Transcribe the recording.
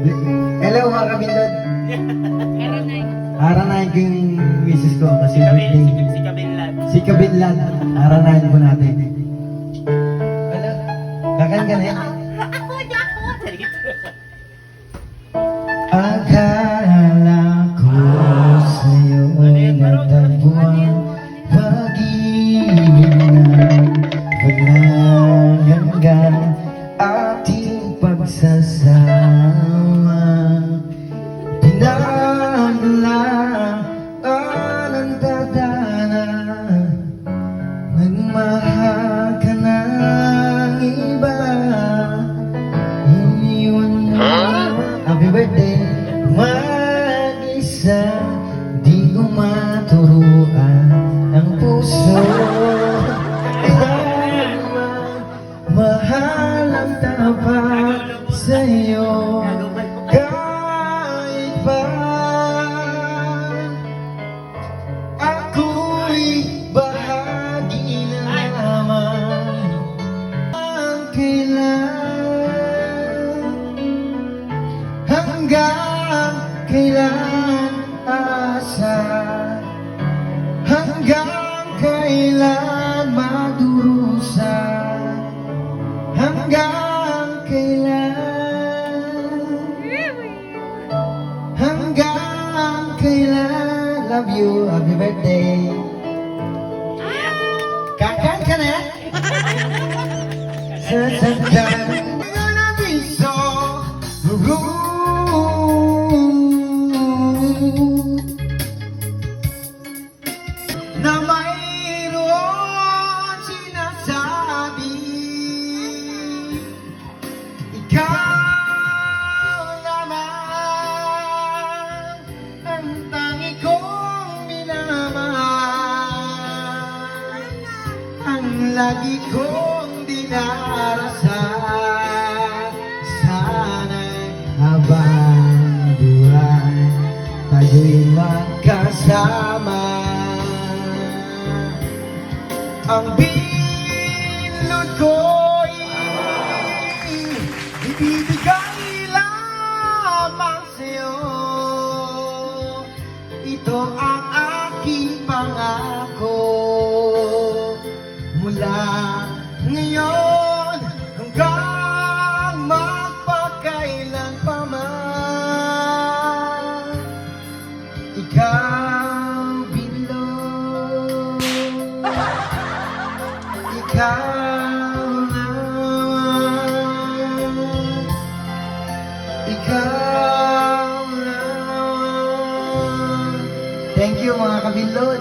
Hello mga kabindod. Aranahin ko yung misis ko kasi Si birthday. Kabinlad. Si Kabinlad. Aranahin ko natin. Hello. Kakan ka na. Akala ko sa'yo'y natagpuan pag-ibig na walang hanggan ating pagsasama. Pinagla ang dadana, nagmahal ka ng iba, iniwan mo. Happy birthday! Mag-isa, di ko maturuan ang puso. Mahal ang tapat sa'yo. Kahit pa ako'y bahagi na naman ang kailan, hanggang kailan asa, hanggang kailan magdurusa, hanggang kailan, hanggang kailan. Love you, happy birthday. Kakan ka na? Sasaktan na biso, na mayroon sinasabi, ikaw naman ang tangi kong minamahal, ang lagi kong dinarasal. Sana'y habang buhay tayo'y magkasama. Ang binlod ko'y ibibigay lamang sa'yo. Ito ang aking pangako. Mula ngayon hanggang magpakailan pa man, ikaw binlod. Ikaw lang, ikaw lang. Thank you mga kabinlod.